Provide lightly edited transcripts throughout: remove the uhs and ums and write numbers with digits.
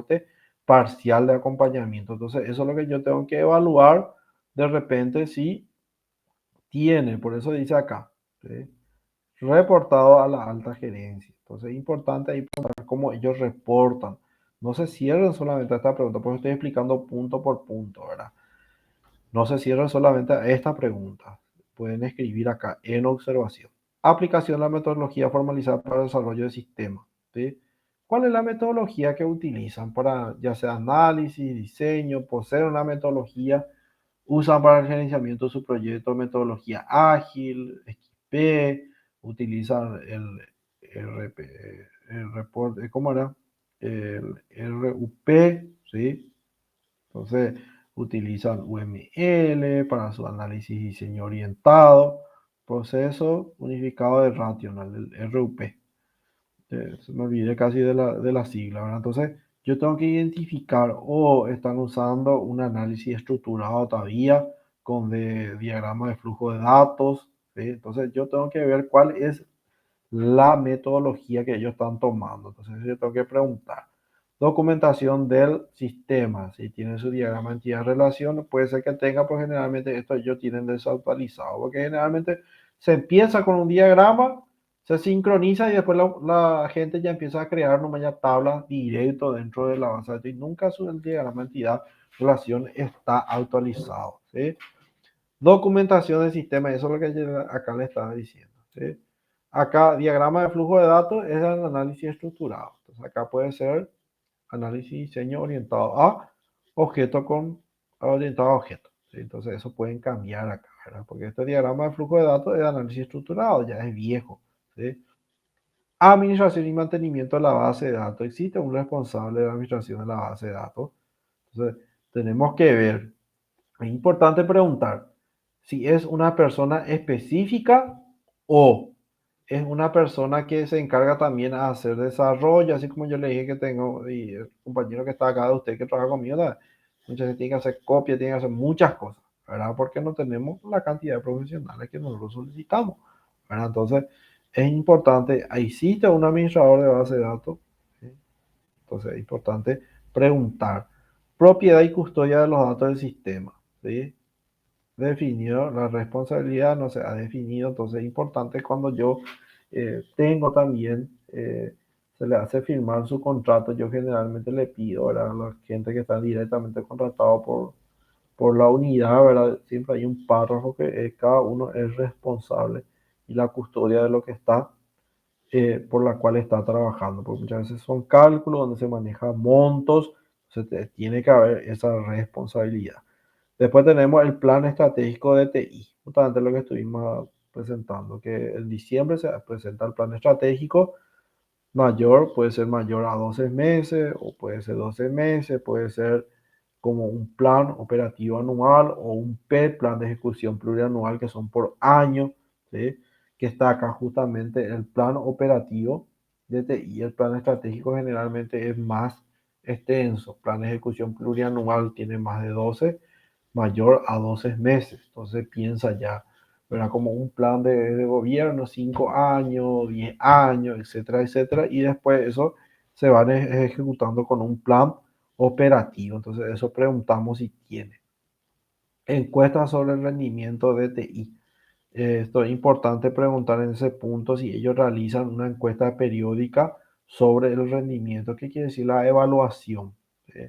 soporte parcial de acompañamiento. Entonces, eso es lo que yo tengo que evaluar de repente si tiene, por eso dice acá, ¿sí? Reportado a la alta gerencia. Entonces, es importante ahí preguntar cómo ellos reportan. No se cierren solamente a esta pregunta, porque estoy explicando punto por punto, ¿verdad? No se cierren solamente a esta pregunta. Pueden escribir acá en observación. Aplicación de la metodología formalizada para el desarrollo de sistemas. ¿Sí? ¿Cuál es la metodología que utilizan para, ya sea análisis, diseño, poseen una metodología? Usan para el gerenciamiento de su proyecto metodología ágil, XP, utilizan el RP, el reporte, ¿cómo era? El RUP, ¿sí? Entonces, utilizan UML para su análisis y diseño orientado, proceso unificado de rational, el RUP. Se me olvidé casi de la sigla, ¿verdad? Entonces, yo tengo que identificar o están usando un análisis estructurado todavía con diagrama de flujo de datos, ¿sí? Entonces, yo tengo que ver cuál es la metodología que ellos están tomando. Entonces, yo tengo que preguntar. Documentación del sistema. Si tiene su diagrama entidad-relación, puede ser que tenga, pues generalmente esto ellos tienen desactualizado, porque generalmente se empieza con un diagrama, se sincroniza y después la gente ya empieza a crear nomás ya tablas directo dentro de la base de datos y nunca el diagrama entidad-relación está actualizado, ¿sí? Documentación del sistema, eso es lo que yo acá le estaba diciendo, ¿sí? Acá, diagrama de flujo de datos es el análisis estructurado. Entonces, acá puede ser análisis y diseño orientado a objeto con orientado a objeto, ¿sí? Entonces, eso pueden cambiar acá, ¿verdad? Porque este diagrama de flujo de datos es análisis estructurado, ya es viejo, ¿sí? Administración y mantenimiento de la base de datos. Existe un responsable de la administración de la base de datos. Entonces, tenemos que ver. Es importante preguntar si es una persona específica o es una persona que se encarga también a hacer desarrollo, así como yo le dije que tengo, y el compañero que está acá de usted que trabaja conmigo, ¿verdad? Muchas veces tiene que hacer copias, tiene que hacer muchas cosas, ¿verdad? Porque no tenemos la cantidad de profesionales que nosotros solicitamos, ¿verdad? Entonces, es importante, existe un administrador de base de datos, ¿sí? Entonces es importante preguntar. Propiedad y custodia de los datos del sistema, ¿sí? Definido, la responsabilidad no se ha definido, entonces es importante cuando yo tengo también, se le hace firmar su contrato, yo generalmente le pido, ¿verdad? A la gente que está directamente contratado por la unidad, ¿verdad? Siempre hay un párrafo que cada uno es responsable y la custodia de lo que está, por la cual está trabajando, porque muchas veces son cálculos donde se manejan montos, entonces tiene que haber esa responsabilidad. Después tenemos el plan estratégico de TI, justamente lo que estuvimos presentando, que en diciembre se presenta el plan estratégico mayor, puede ser mayor a 12 meses o puede ser 12 meses, puede ser como un plan operativo anual o un PEP, plan de ejecución plurianual, que son por año, ¿sí? Que está acá justamente el plan operativo de TI. El plan estratégico generalmente es más extenso, plan de ejecución plurianual tiene más de 12, mayor a 12 meses. Entonces piensa ya, ¿verdad? Como un plan de gobierno, 5 años, 10 años, etcétera, etcétera. Y después eso se van ejecutando con un plan operativo. Entonces eso preguntamos si tiene. Encuestas sobre el rendimiento de TI. Esto es importante preguntar en ese punto si ellos realizan una encuesta periódica sobre el rendimiento. ¿Qué quiere decir la evaluación? ¿Sí?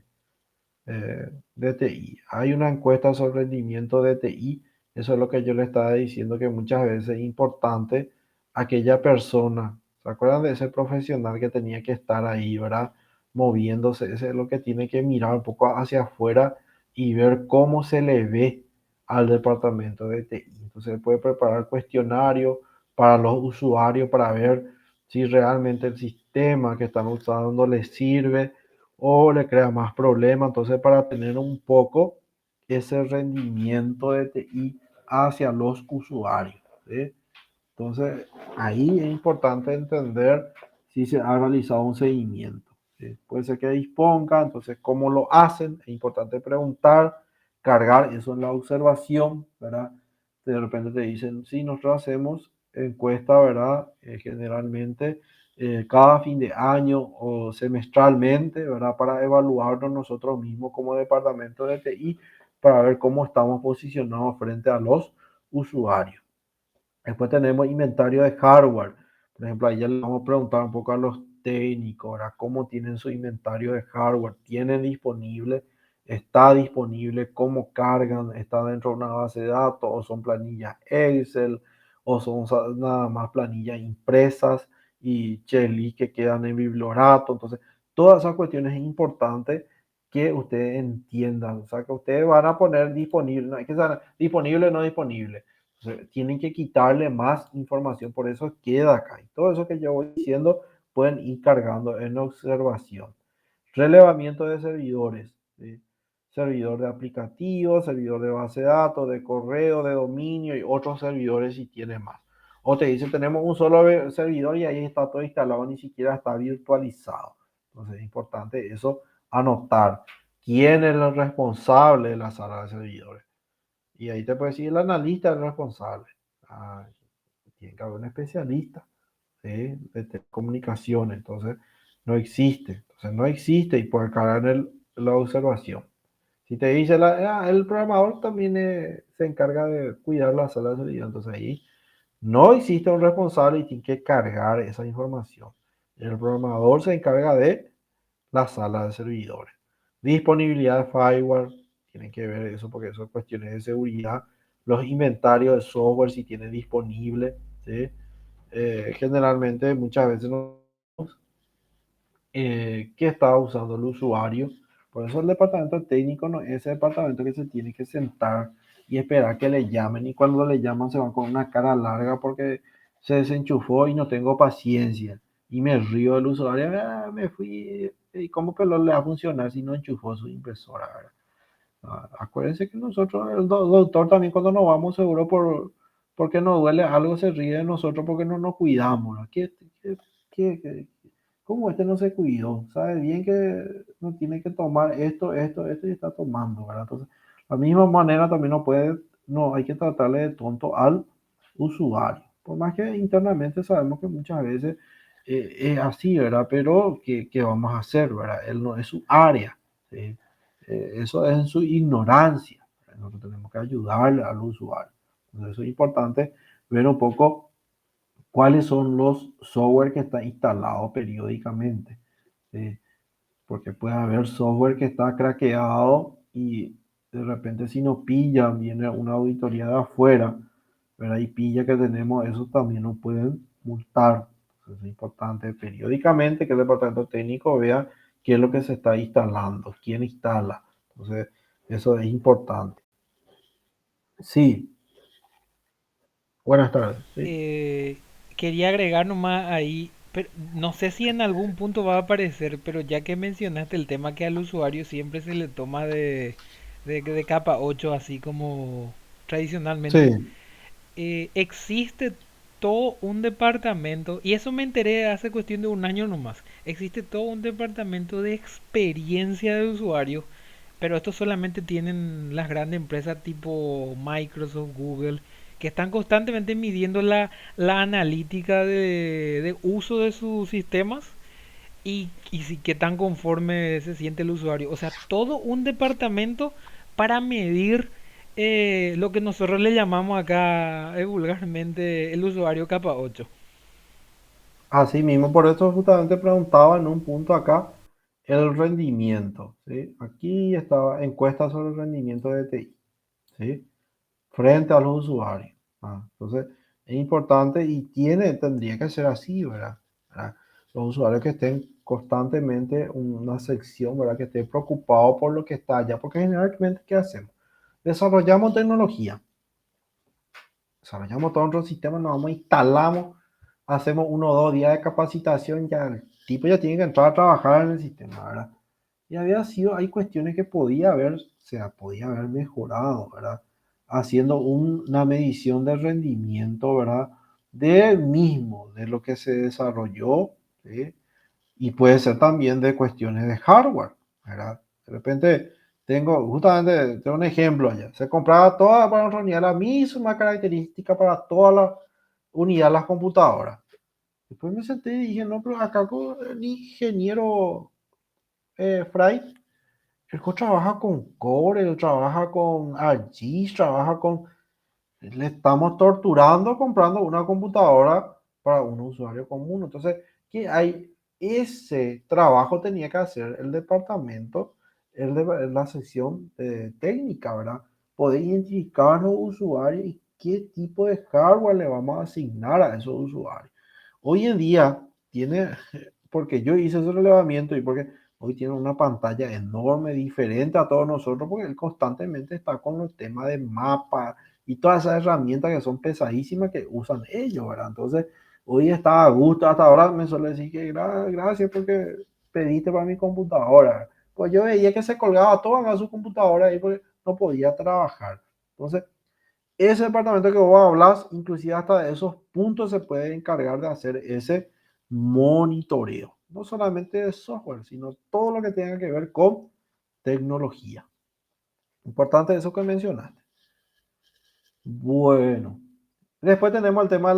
De TI. Hay una encuesta sobre rendimiento de TI. Eso es lo que yo le estaba diciendo, que muchas veces es importante aquella persona. ¿Se acuerdan de ese profesional que tenía que estar ahí, ¿verdad? Moviéndose. Ese es lo que tiene que mirar un poco hacia afuera y ver cómo se le ve al departamento de TI. Entonces puede preparar cuestionario para los usuarios para ver si realmente el sistema que están usando les sirve o le crea más problemas. Entonces, para tener un poco ese rendimiento de TI hacia los usuarios, ¿sí? Entonces, ahí es importante entender si se ha realizado un seguimiento, ¿sí? Puede ser que disponga, entonces, ¿cómo lo hacen? Es importante preguntar, cargar eso en la observación, ¿verdad? De repente te dicen, sí, nosotros hacemos encuesta, ¿verdad? Generalmente cada fin de año o semestralmente, ¿verdad? Para evaluarnos nosotros mismos como departamento de TI, para ver cómo estamos posicionados frente a los usuarios. Después tenemos inventario de hardware. Por ejemplo, ahí ya le vamos a preguntar un poco a los técnicos, ¿verdad? ¿Cómo tienen su inventario de hardware? ¿Tienen disponible? ¿Está disponible? ¿Cómo cargan? ¿Está dentro de una base de datos? ¿O son planillas Excel? ¿O son nada más planillas impresas y checklist que quedan en bibliorato? Entonces, todas esas cuestiones es importante que ustedes entiendan. O sea, que ustedes van a poner disponible, no hay que saber disponible o no disponible. Entonces, tienen que quitarle más información, por eso queda acá. Y todo eso que yo voy diciendo pueden ir cargando en observación. Relevamiento de servidores, ¿sí? Servidor de aplicativos, servidor de base de datos, de correo, de dominio y otros servidores si tiene más. O te dice, tenemos un solo servidor y ahí está todo instalado, ni siquiera está virtualizado. Entonces es importante eso anotar. ¿Quién es el responsable de la sala de servidores? Y ahí te puede decir el analista, el responsable. Ah, tiene que haber un especialista, ¿sí? De comunicaciones. Entonces, no existe. Entonces, no existe y puede cargar en la observación. Si te dice el programador también se encarga de cuidar la sala de seguridad. Entonces, ahí no existe un responsable y tiene que cargar esa información. El programador se encarga de la sala de servidores. Disponibilidad de firewall, tienen que ver eso porque son cuestiones de seguridad. Los inventarios de software, si tienen disponible, ¿sí? Generalmente, muchas veces no que está usando el usuario. Por eso el departamento técnico no es ese departamento que se tiene que sentar y esperar que le llamen. Y cuando le llaman se van con una cara larga porque se desenchufó y no tengo paciencia. Y me río del usuario, me fui. ¿Y cómo que no le va a funcionar si no enchufó su impresora? ¿Verdad? Acuérdense que nosotros, el doctor también cuando nos vamos seguro porque nos duele algo se ríe de nosotros porque no nos cuidamos. ¿No? ¿Qué, cómo este no se cuidó? Sabe bien que no tiene que tomar esto y está tomando, ¿verdad? Entonces, de la misma manera también no hay que tratarle de tonto al usuario. Por más que internamente sabemos que muchas veces es así, ¿verdad? Pero ¿qué vamos a hacer, ¿verdad? Él no es su área, ¿sí? Eso es en su ignorancia. Nosotros tenemos que ayudarle al usuario. Entonces, eso es importante ver un poco cuáles son los software que están instalados periódicamente. ¿Sí? Porque puede haber software que está craqueado y de repente si nos pillan, viene una auditoría de afuera, ¿verdad? Y pilla que tenemos eso, también nos pueden multar. Entonces es importante periódicamente que el departamento técnico vea qué es lo que se está instalando, quién instala. Entonces, eso es importante. Sí, buenas tardes. Sí, Eh, Quería agregar nomás ahí, pero no sé si en algún punto va a aparecer, pero ya que mencionaste el tema que al usuario siempre se le toma de capa 8 así como tradicionalmente, sí. existe todo un departamento, y eso me enteré hace cuestión de un año nomás, existe todo un departamento de experiencia de usuario, pero esto solamente tienen las grandes empresas tipo Microsoft, Google, que están constantemente midiendo la analítica de uso de sus sistemas y si qué tan conforme se siente el usuario. O sea, todo un departamento para medir lo que nosotros le llamamos acá vulgarmente el usuario capa 8. Así mismo, por eso justamente preguntaba en un punto acá el rendimiento, ¿sí? Aquí estaba encuesta sobre el rendimiento de TI, ¿sí? Frente a los usuarios. Entonces, es importante y tendría que ser así, ¿verdad? ¿Verdad? Los usuarios que estén constantemente una sección, ¿verdad? Que esté preocupado por lo que está allá, porque generalmente, ¿qué hacemos? Desarrollamos tecnología, desarrollamos todo nuestro sistema, nos vamos, instalamos, hacemos 1 o 2 días de capacitación, ya el tipo ya tiene que entrar a trabajar en el sistema, ¿verdad? Y hay cuestiones que podía haber mejorado, ¿verdad? Haciendo una medición de rendimiento, ¿verdad? Del mismo, de lo que se desarrolló, ¿sí? Y puede ser también de cuestiones de hardware, ¿verdad? De repente tengo un ejemplo allá. Se compraba toda para unidad la misma característica para toda la unidad de las computadoras. Después me senté y dije, no, pero acá con el ingeniero Fry, él trabaja con Core, él trabaja con ArcGIS, trabaja con... Le estamos torturando comprando una computadora para un usuario común. Entonces, ¿qué hay? Ese trabajo tenía que hacer el departamento, la sección técnica, ¿verdad? Poder identificar a los usuarios y qué tipo de hardware le vamos a asignar a esos usuarios. Hoy en día tiene, porque yo hice ese relevamiento y porque hoy tiene una pantalla enorme, diferente a todos nosotros, porque él constantemente está con los temas de mapa y todas esas herramientas que son pesadísimas que usan ellos, ¿verdad? Entonces, hoy está a gusto, hasta ahora me suele decir que gracias porque pediste para mi computadora. Pues yo veía que se colgaba todo en su computadora ahí porque no podía trabajar. Entonces, ese departamento que vos hablas, inclusive hasta de esos puntos se puede encargar de hacer ese monitoreo. No solamente de software, sino todo lo que tenga que ver con tecnología. Importante eso que mencionaste. Bueno, después tenemos el tema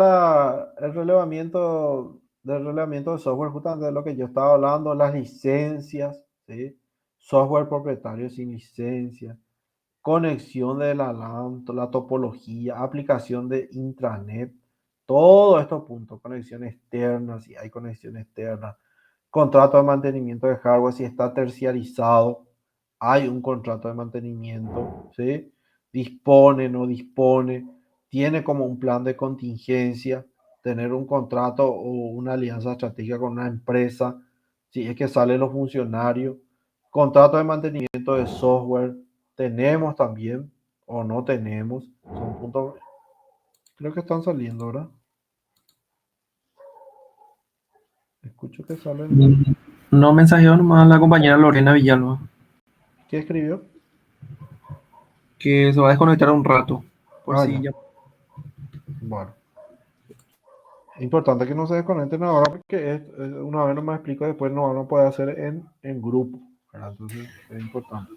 el relevamiento del relevamiento de software, justamente de lo que yo estaba hablando, las licencias, ¿sí? Software propietario sin licencia, conexión de la LAN, la topología, aplicación de intranet, todos estos puntos, conexión externa, si hay conexión externa, contrato de mantenimiento de hardware, si está terciarizado, hay un contrato de mantenimiento, ¿sí? Dispone, no dispone, tiene como un plan de contingencia, tener un contrato o una alianza estratégica con una empresa, si es que salen los funcionarios, contrato de mantenimiento de software, tenemos también o no tenemos, son puntos, creo que están saliendo, ¿verdad? Escucho que salen. No mensajeó nomás la compañera Lorena Villalba, ¿Qué escribió? que se va a desconectar un rato, por Ah, si ya. ya. Bueno, importante que no se desconecten ahora porque una vez no me explico, después no van a poder hacer en grupo, ¿verdad? Entonces es importante.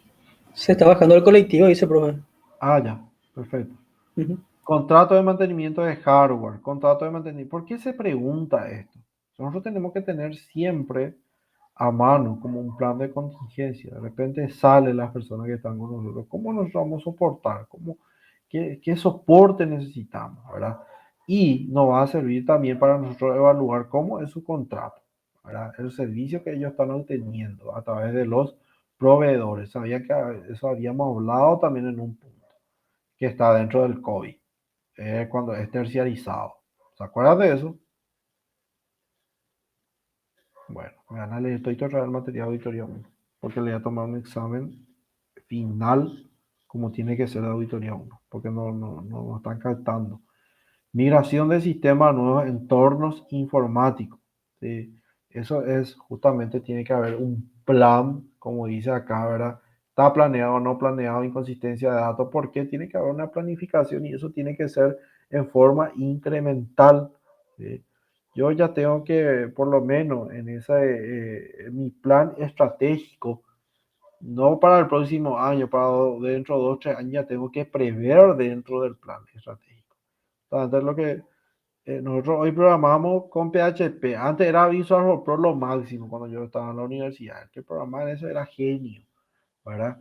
Se está bajando el colectivo, dice profe. Ah, ya, perfecto. Ujú. Contrato de mantenimiento de hardware, contrato de mantenimiento. ¿Por qué se pregunta esto? Nosotros tenemos que tener siempre a mano como un plan de contingencia. De repente salen las personas que están con nosotros. ¿Cómo nos vamos a soportar? ¿Qué soporte necesitamos? ¿Verdad? Y nos va a servir también para nosotros evaluar cómo es su contrato, ¿verdad? El servicio que ellos están obteniendo a través de los proveedores. Sabía que eso habíamos hablado también en un punto que está dentro del COVID, cuando es terciarizado. ¿Se acuerdan de eso? Bueno, me van a leer todo el material de auditoría 1, porque le voy a tomar un examen final como tiene que ser de auditoría 1, porque no están captando. Migración de sistemas a nuevos entornos informáticos. ¿Sí? Eso es justamente, tiene que haber un plan, como dice acá, ¿verdad? Está planeado o no planeado, inconsistencia de datos, porque tiene que haber una planificación y eso tiene que ser en forma incremental. ¿Sí? Yo ya tengo que, por lo menos mi plan estratégico, no para el próximo año, para dentro de 2 o 3 años, ya tengo que prever dentro del plan estratégico. Entonces, lo que nosotros hoy programamos con PHP. Antes era Visual Pro lo máximo cuando yo estaba en la universidad. El que programaba en eso era genio, ¿verdad?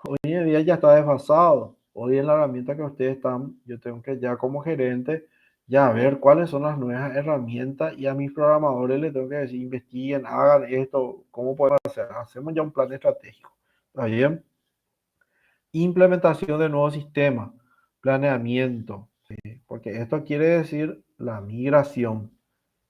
Hoy en día ya está desfasado. Hoy en la herramienta que ustedes están, yo tengo que ya como gerente ya ver cuáles son las nuevas herramientas y a mis programadores les tengo que decir, investiguen, hagan esto, cómo podemos hacer. Hacemos ya un plan estratégico. ¿Está bien? Implementación de nuevos sistemas, planeamiento, ¿sí? Porque esto quiere decir la migración,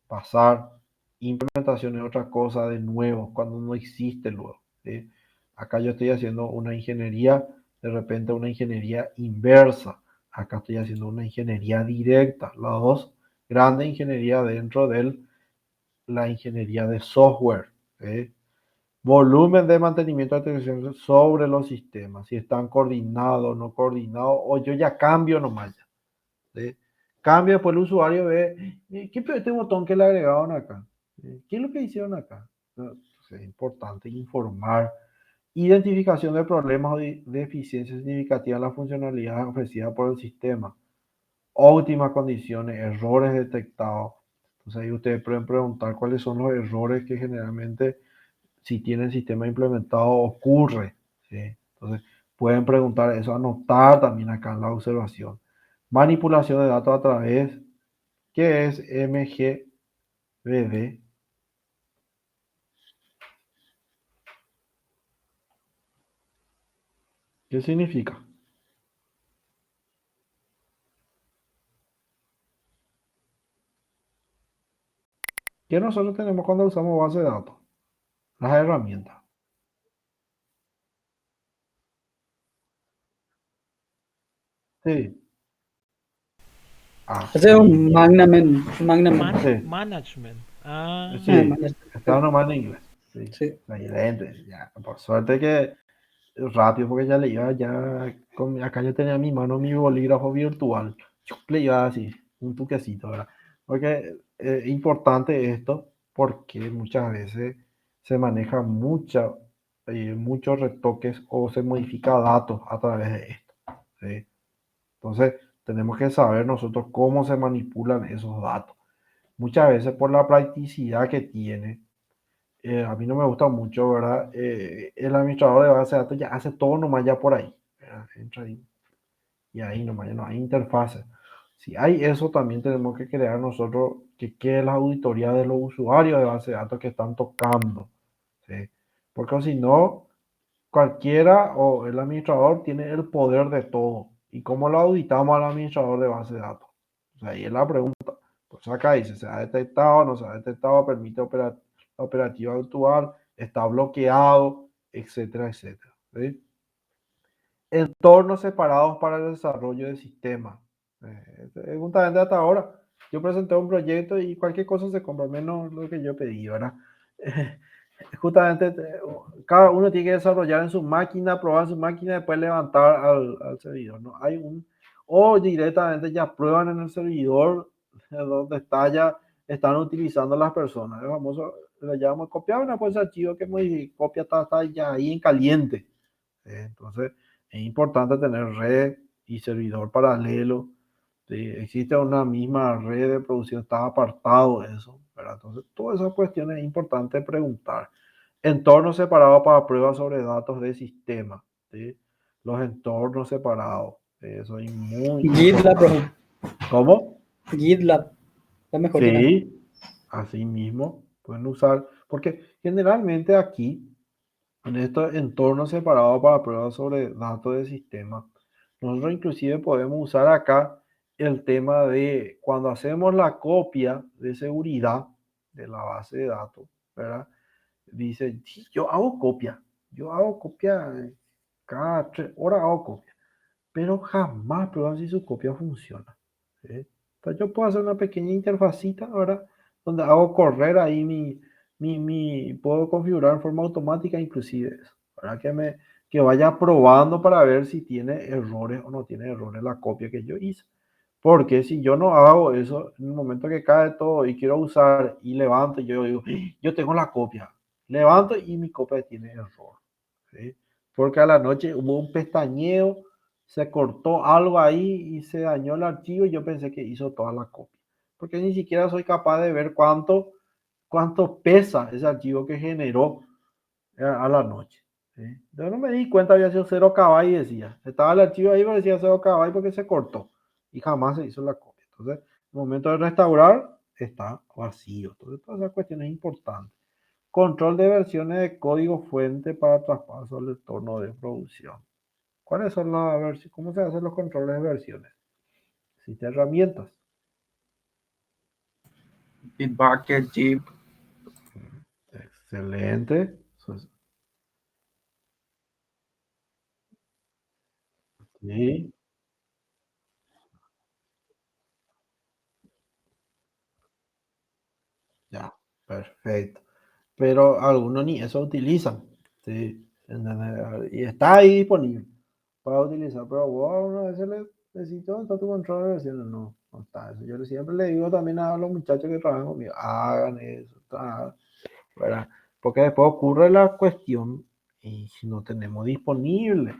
pasar, implementación es otra cosa de nuevo, cuando no existe luego, ¿sí? Acá yo estoy haciendo una ingeniería, de repente una ingeniería inversa, acá estoy haciendo una ingeniería directa, las dos grandes ingenierías dentro de la ingeniería de software, ¿sí? Volumen de mantenimiento de atención sobre los sistemas, si están coordinados, no coordinados, o yo ya cambio nomás ya, ¿sí? Cambio, después el usuario ve, ¿qué fue este botón que le agregaron acá? ¿Qué es lo que hicieron acá? Es importante informar. Identificación de problemas o de deficiencias significativas en las funcionalidades ofrecidas por el sistema. Óptimas condiciones, errores detectados, Entonces ahí ustedes pueden preguntar cuáles son los errores que generalmente, si tienen sistema implementado, ocurre. ¿Sí? Entonces pueden preguntar eso, anotar también acá en la observación. Manipulación de datos a través, ¿qué es MGBD? ¿Qué significa? ¿Qué nosotros tenemos cuando usamos base de datos? Las herramientas. Sí, Ese es así un mismo. Magnamen. Sí, Management. Ah, sí, está Management. nomás en inglés. Sí, Sí. excelente. Ya, por suerte que rápido, porque ya le iba, ya, acá yo tenía en mi mano mi bolígrafo virtual. Yo le iba así, un tuquecito, ¿verdad? Porque es importante esto, porque muchas veces se maneja muchos retoques o se modifica datos a través de esto. ¿Sí? Entonces, tenemos que saber nosotros cómo se manipulan esos datos. Muchas veces por la practicidad que tiene, a mí no me gusta mucho, ¿verdad? El administrador de base de datos ya hace todo nomás ya por ahí, ¿verdad? Entra ahí y ahí nomás ya no hay interfaces. Si hay eso, también tenemos que crear nosotros que quede la auditoría de los usuarios de base de datos que están tocando, ¿sí? Porque si no, cualquiera o el administrador tiene el poder de todo. ¿Y cómo lo auditamos al administrador de base de datos? O sea, ahí es la pregunta. Pues acá dice, se ha detectado, no se ha detectado, permite la operativa actuar, está bloqueado, etcétera, etcétera. ¿Sí? Entornos separados para el desarrollo de sistemas. Justamente hasta ahora, yo presenté un proyecto y cualquier cosa se compra, menos lo que yo pedí, ¿verdad? Justamente cada uno tiene que desarrollar en su máquina, probar su máquina y después levantar al servidor, ¿no? O directamente ya prueban en el servidor donde está ya, están utilizando las personas. El famoso, le llamamos copiar una cosa archivo que copia está ya ahí en caliente. Entonces, es importante tener red y servidor paralelo. ¿Sí? Existe una misma red de producción, está apartado de eso, ¿verdad? Entonces, todas esas cuestiones es importante preguntar. Entornos separados para pruebas sobre datos de sistema. ¿Sí? Los entornos separados. Eso es muy GitLab, importante. profe. ¿Cómo? GitLab. La mejor tiene. Sí, así mismo pueden usar, porque generalmente aquí en estos entornos separados para pruebas sobre datos de sistema, nosotros inclusive podemos usar acá el tema de cuando hacemos la copia de seguridad de la base de datos, ¿verdad? Dice, sí, yo hago copia cada 3 horas hago copia, pero jamás prueban si su copia funciona. ¿Sí? Entonces yo puedo hacer una pequeña interfacita ahora donde hago correr ahí puedo configurar en forma automática inclusive eso, para que vaya probando para ver si tiene errores o no tiene errores la copia que yo hice. Porque si yo no hago eso, en el momento que cae todo y quiero usar y levanto, yo digo, yo tengo la copia. Levanto y mi copia tiene error. ¿Sí? Porque a la noche hubo un pestañeo, se cortó algo ahí y se dañó el archivo y yo pensé que hizo toda la copia. Porque ni siquiera soy capaz de ver cuánto pesa ese archivo que generó a la noche. ¿Sí? Yo no me di cuenta, había sido 0 KB y decía, estaba el archivo ahí, pero decía 0 KB porque se cortó y jamás se hizo la copia. Entonces, en el momento de restaurar, está vacío. Entonces, todas esas cuestiones importantes. Control de versiones de código fuente para traspaso al entorno de producción. ¿Cuáles son las versiones? ¿Cómo se hacen los controles de versiones? Existen herramientas. Bitbucket, Jeep. Excelente. Sí, ya, perfecto. Pero algunos ni eso utilizan. ¿Sí? Y está ahí disponible para utilizar. Pero vos a una vez le decís, ¿dónde está tu control de versiones? No, no está eso. Yo siempre le digo también a los muchachos que trabajan conmigo, hagan eso, ¿verdad? Porque después ocurre la cuestión y si no tenemos disponible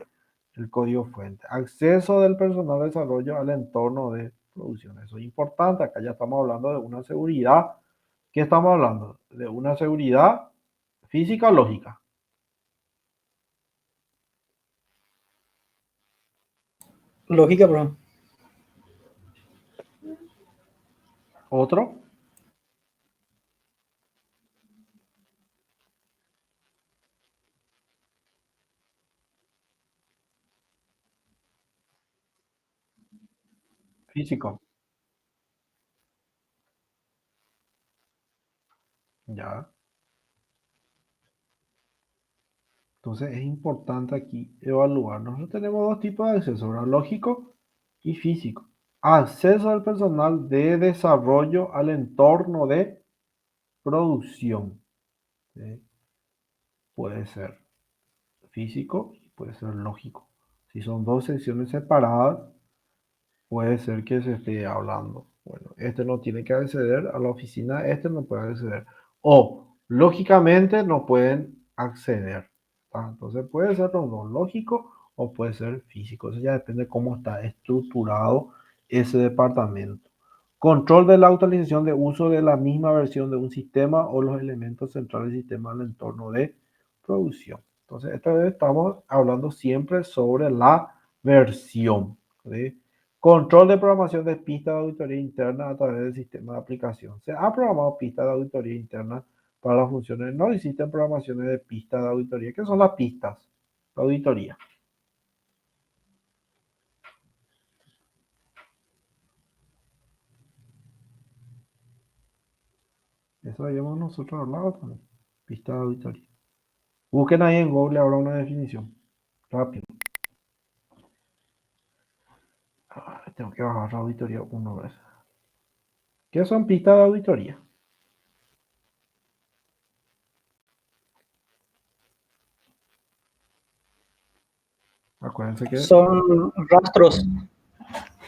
el código fuente, acceso del personal de desarrollo al entorno de producción. Eso es importante. Acá ya estamos hablando de una seguridad ¿Qué estamos hablando? ¿De una seguridad física o lógica? Lógica, bro. ¿Otro? Físico. Ya. Entonces es importante aquí evaluar. Nosotros tenemos dos tipos de acceso, ¿verdad? Lógico y físico. Acceso al personal de desarrollo al entorno de producción. ¿Sí? Puede ser físico y puede ser lógico. Si son dos secciones separadas, puede ser que se esté hablando. Bueno, este no tiene que acceder a la oficina, este no puede acceder. O, lógicamente, no pueden acceder. ¿Tá? Entonces puede ser los dos, lógico o puede ser físico. Eso ya depende de cómo está estructurado ese departamento. Control de la autorización de uso de la misma versión de un sistema o los elementos centrales del sistema en el entorno de producción. Entonces, esta vez estamos hablando siempre sobre la versión. ¿Sí? Control de programación de pistas de auditoría interna a través del sistema de aplicación. Se ha programado pistas de auditoría interna para las funciones. No existen programaciones de pistas de auditoría. ¿Qué son las pistas de auditoría? Eso habíamos nosotros hablado también. Pista de auditoría. Busquen ahí en Google ahora una definición. Rápido. Tengo que bajar la auditoría una vez. ¿Qué son pistas de auditoría? Acuérdense que Son rastros.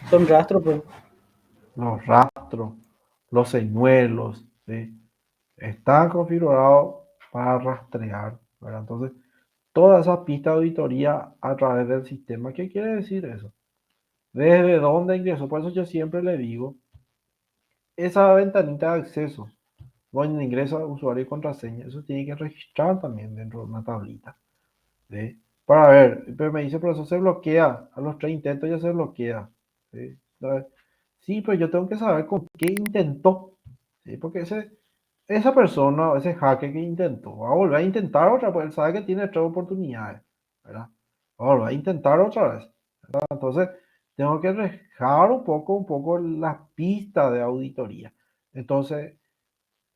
Son rastros, bro. los rastros, los señuelos, ¿sí? Están configurados para rastrear, ¿verdad? Entonces, toda esa pista de auditoría a través del sistema. ¿Qué quiere decir eso? ¿Desde dónde ingreso? Por eso yo siempre le digo, esa ventanita de acceso, donde ingresa usuario y contraseña, eso tiene que registrar también dentro de una tablita. ¿Sí? Para ver, pero me dice, pero eso se bloquea, a los 3 intentos ya se bloquea. ¿Sí? Sí, pero yo tengo que saber con qué intentó. ¿Sí? Porque esa persona, ese hacker que intentó, va a volver a intentar otra, pues él sabe que tiene 3 oportunidades, ¿verdad? Va a volver a intentar otra vez, ¿verdad? Entonces, tengo que dejar un poco las pistas de auditoría. Entonces,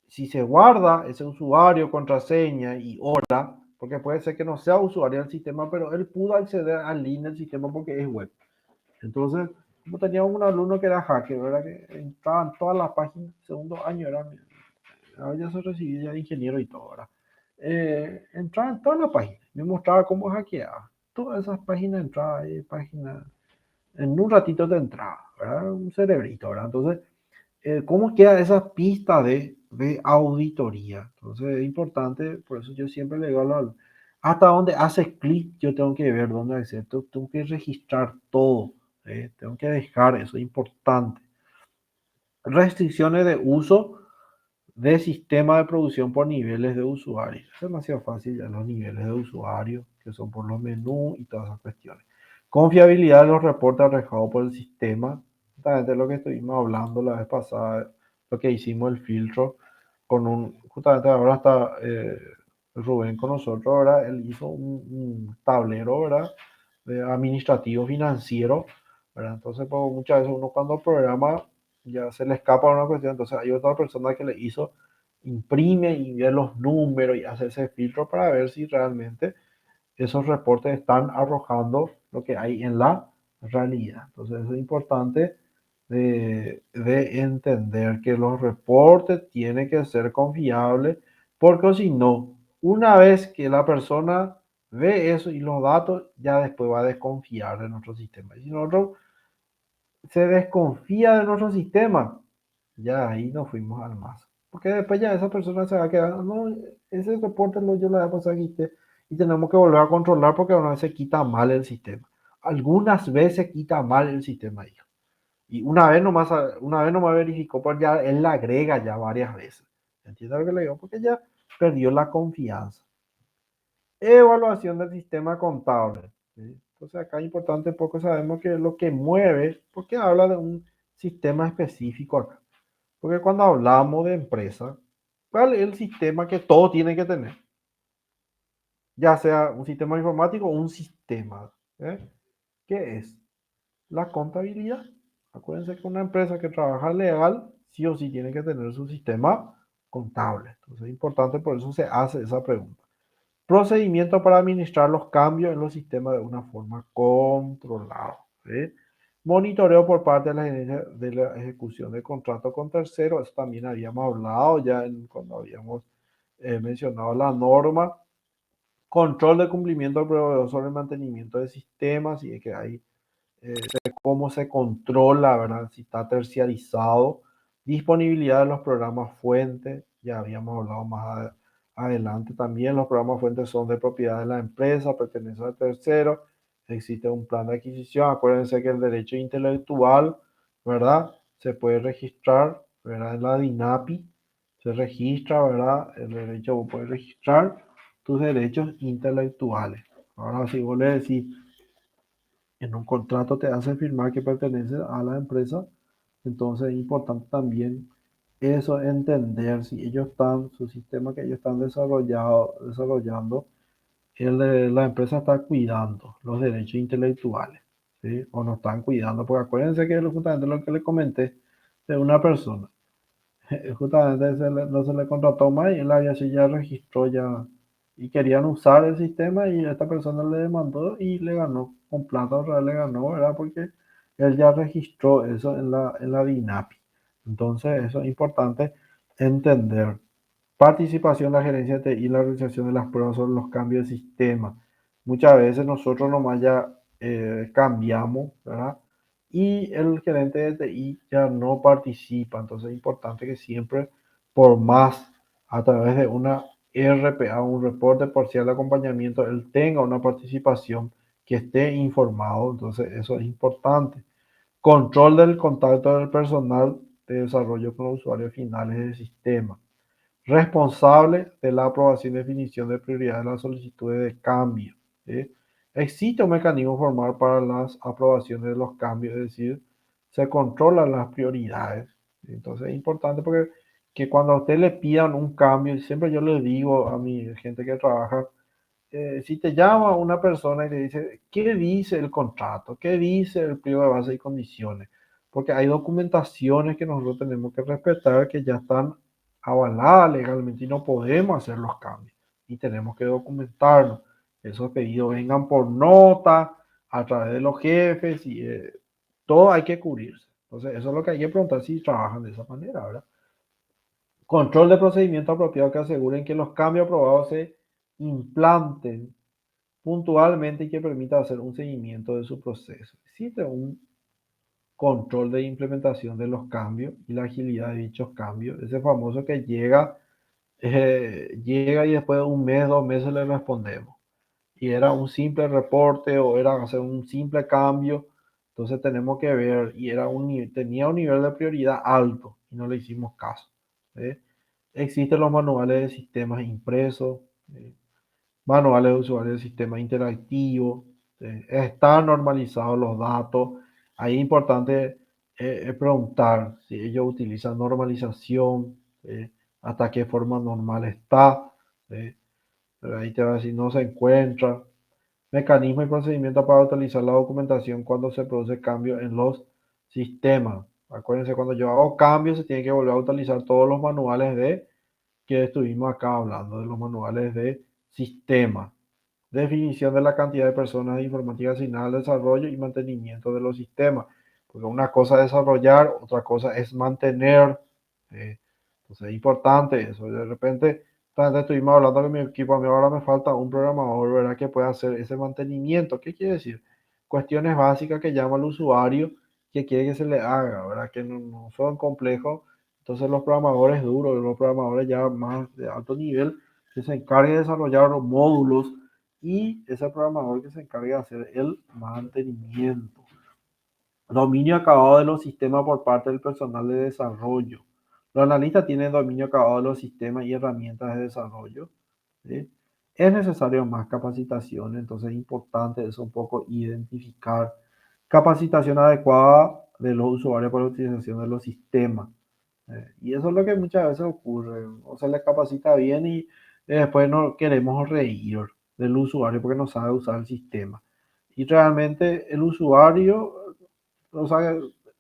si se guarda ese usuario, contraseña y hora, porque puede ser que no sea usuario del sistema, pero él pudo acceder al link del sistema porque es web. Entonces, yo tenía un alumno que era hacker, ¿verdad? Que entraba en todas las páginas, segundo año era, ahora ya se recibió ya de ingeniero y todo, ¿verdad? Entraba en todas las páginas, me mostraba cómo hackeaba. Todas esas páginas entraba ahí, páginas, en un ratito te entraba, ¿verdad? Un cerebrito, ¿verdad? Entonces, ¿cómo queda esa pista de auditoría? Entonces es importante, por eso yo siempre le digo hasta donde hace clic, yo tengo que ver dónde hacer, tengo que registrar todo, tengo que dejar eso, es importante. Restricciones de uso de sistema de producción por niveles de usuarios. Es demasiado fácil ya los niveles de usuario, que son por los menús y todas esas cuestiones. Confiabilidad de los reportes arrojados por el sistema. Justamente lo que estuvimos hablando la vez pasada, lo que hicimos el filtro justamente ahora está Rubén con nosotros, ¿verdad? Él hizo un tablero, ¿verdad? Administrativo financiero, ¿verdad? Entonces, pues, muchas veces uno cuando programa ya se le escapa una cuestión, entonces hay otra persona que le hizo, imprime y ve los números y hace ese filtro para ver si realmente esos reportes están arrojando lo que hay en la realidad. Entonces es importante de entender que los reportes tienen que ser confiables, porque si no, una vez que la persona ve eso y los datos, ya después va a desconfiar de nuestro sistema. Y si nosotros se desconfía de nuestro sistema, ya ahí nos fuimos al más. Porque después ya esa persona se va a quedar, no, ese reporte yo le voy a pasar aquí y tenemos que volver a controlar porque una vez se quita mal el sistema. Algunas veces quita mal el sistema, hijo. Y una vez nomás verificó, pero ya él la agrega ya varias veces. ¿Entiendes lo que le digo? Porque ya perdió la confianza. Evaluación del sistema contable. ¿Sí? Entonces acá es importante, poco sabemos que lo que mueve, porque habla de un sistema específico acá. Porque cuando hablamos de empresa, ¿cuál es el sistema que todo tiene que tener? Ya sea un sistema informático o un sistema. ¿Eh? ¿Qué es? La contabilidad. Acuérdense que una empresa que trabaja legal, sí o sí tiene que tener su sistema contable. Entonces es importante, por eso se hace esa pregunta. Procedimiento para administrar los cambios en los sistemas de una forma controlada. ¿Sí? Monitoreo por parte de la gerencia de la ejecución de contrato con terceros. Eso también habíamos hablado ya cuando habíamos mencionado la norma. Control de cumplimiento del proveedor sobre el mantenimiento de sistemas y es que hay cómo se controla, ¿verdad? Si está terciarizado. Disponibilidad de los programas fuentes, ya habíamos hablado más adelante también. Los programas fuentes son de propiedad de la empresa, pertenecen al tercero. Existe un plan de adquisición. Acuérdense que el derecho intelectual, ¿verdad? Se puede registrar, ¿verdad? En la DINAPI se registra, ¿verdad? El derecho, vos puedes registrar tus derechos intelectuales. Ahora, si vos le decís en un contrato te hace firmar que pertenece a la empresa, entonces es importante también eso, entender si ellos están, su sistema que ellos están desarrollando, la empresa está cuidando los derechos intelectuales, ¿sí? O no están cuidando, porque acuérdense que justamente lo que le comenté de una persona, justamente no se le contrató más y él había sí ya registró ya y querían usar el sistema y esta persona le demandó y le ganó con plata otra vez le ganó, ¿verdad? Porque él ya registró eso en la DINAPI. Entonces eso es importante entender. Participación de la gerencia de TI y la realización de las pruebas sobre los cambios de sistema. Muchas veces nosotros nomás ya cambiamos, ¿verdad? Y el gerente de TI ya no participa. Entonces es importante que siempre, por más a través de una RPA, un reporte parcial de acompañamiento, él tenga una participación que esté informado. Entonces eso es importante. Control del contacto del personal de desarrollo con los usuarios finales del sistema. Responsable de la aprobación y definición de prioridades de las solicitudes de cambio. ¿Sí? Existe un mecanismo formal para las aprobaciones de los cambios, es decir, se controlan las prioridades. Entonces es importante porque que cuando a usted le pidan un cambio, y siempre yo le digo a mi gente que trabaja, si te llama una persona y le dice, ¿qué dice el contrato? ¿Qué dice el pliego de base y condiciones? Porque hay documentaciones que nosotros tenemos que respetar que ya están avaladas legalmente y no podemos hacer los cambios. Y tenemos que documentarnos. Esos pedidos vengan por nota, a través de los jefes y todo hay que cubrirse. Entonces, eso es lo que hay que preguntar si trabajan de esa manera, ¿verdad? Control de procedimiento apropiado que aseguren que los cambios aprobados se implanten puntualmente y que permita hacer un seguimiento de su proceso. Existe un control de implementación de los cambios y la agilidad de dichos cambios. Ese famoso que llega y después de un mes, 2 meses le respondemos. Y era un simple reporte o era hacer un simple cambio. Entonces tenemos que ver, y tenía un nivel de prioridad alto y no le hicimos caso. ¿Eh? Existen los manuales de sistemas impresos, manuales de usuario del sistema interactivo, están normalizados los datos. Ahí es importante preguntar si ellos utilizan normalización, hasta qué forma normal está. Pero ahí te va a decir no se encuentra. Mecanismo y procedimiento para utilizar la documentación cuando se produce cambio en los sistemas. Acuérdense, cuando yo hago cambios se tiene que volver a utilizar todos los manuales que estuvimos acá hablando, de los manuales de sistema. Definición de la cantidad de personas de informática asignada al desarrollo y mantenimiento de los sistemas. Porque una cosa es desarrollar, otra cosa es mantener. Entonces es importante eso. De repente, estuvimos hablando con mi equipo, a mí ahora me falta un programador, ¿verdad? Que pueda hacer ese mantenimiento. ¿Qué quiere decir? Cuestiones básicas que llama al usuario que quiere que se le haga, ¿verdad? Que no son complejos. Entonces los programadores duros, los programadores ya más de alto nivel, que se encarguen de desarrollar los módulos y ese programador que se encargue de hacer el mantenimiento. Dominio acabado de los sistemas por parte del personal de desarrollo. Los analistas tienen dominio acabado de los sistemas y herramientas de desarrollo. ¿Sí? Es necesario más capacitación, entonces es importante eso un poco identificar capacitación adecuada de los usuarios para la utilización de los sistemas. Y eso es lo que muchas veces ocurre, o se les capacita bien y después no queremos reír del usuario porque no sabe usar el sistema. Y realmente el usuario, o sea,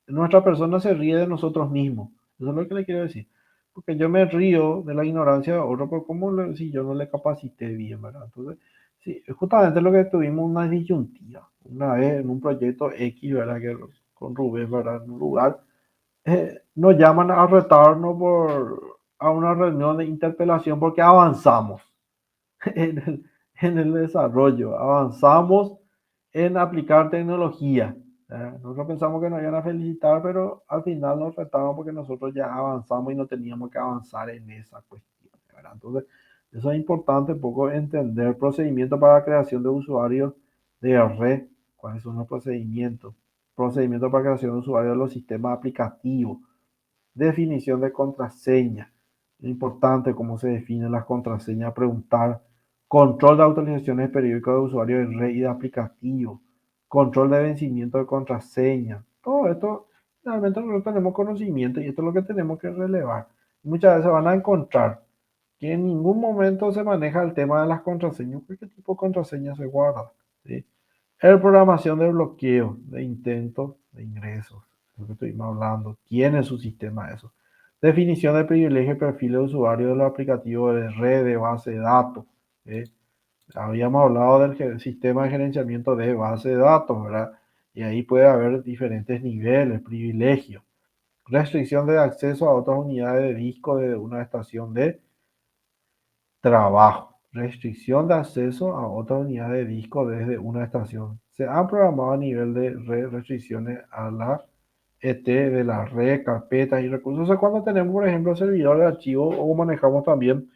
nuestra persona se ríe de nosotros mismos. Eso es lo que le quiero decir. Porque yo me río de la ignorancia de otro, pero si yo no le capacité bien, ¿verdad? Entonces, sí, justamente lo que tuvimos una disyuntiva, una vez en un proyecto X, ¿verdad? Que con Rubén, ¿verdad? En un lugar, nos llaman a retarnos a una reunión de interpelación porque avanzamos en en el desarrollo, avanzamos en aplicar tecnología. Nosotros pensamos que nos iban a felicitar, pero al final nos retaban porque nosotros ya avanzamos y no teníamos que avanzar en esa cuestión, ¿verdad? Entonces, eso es importante un poco entender procedimientos para la creación de usuarios de red, cuáles son los procedimientos, procedimientos para creación de usuarios de los sistemas aplicativos, definición de contraseña. Es importante cómo se definen las contraseñas, preguntar. Control de autorizaciones periódicas de usuario de red y de aplicativo. Control de vencimiento de contraseña. Todo esto realmente nosotros tenemos conocimiento y esto es lo que tenemos que relevar. Muchas veces van a encontrar que en ningún momento se maneja el tema de las contraseñas. ¿Qué tipo de contraseña se guarda? ¿Sí? El programación de bloqueo, de intentos, de ingresos, lo que estuvimos hablando, tiene su sistema eso. Definición de privilegio y perfil de usuario de los aplicativos de red, de base de datos. ¿Eh? Habíamos hablado del sistema de gerenciamiento de base de datos, ¿verdad? Y ahí puede haber diferentes niveles, privilegios. Restricción de acceso a otras unidades de disco de una estación de trabajo. Restricción de acceso a otra unidad de disco desde una estación. Se han programado a nivel de restricciones a la ET de la red, carpetas y recursos. O sea, cuando tenemos, por ejemplo, servidor de archivos o manejamos también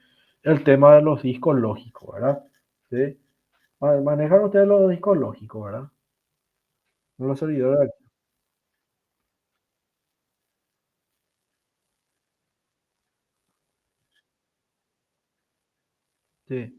el tema de los discos lógicos, ¿verdad? ¿Sí? Manejan ustedes los discos lógicos, ¿verdad? Los servidores de archivos. Sí.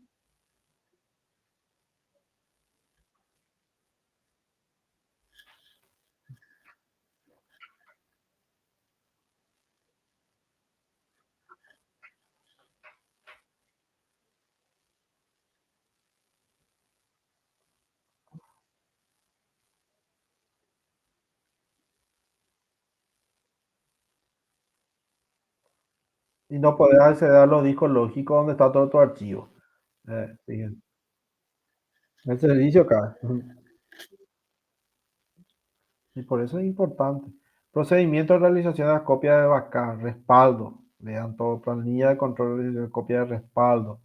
Y no podés acceder a los discos lógicos donde está todo tu archivo. Sí. El servicio acá. Y por eso es importante. Procedimiento de realización de las copias de backup, respaldo. Vean todo, planilla de control de copia de respaldo.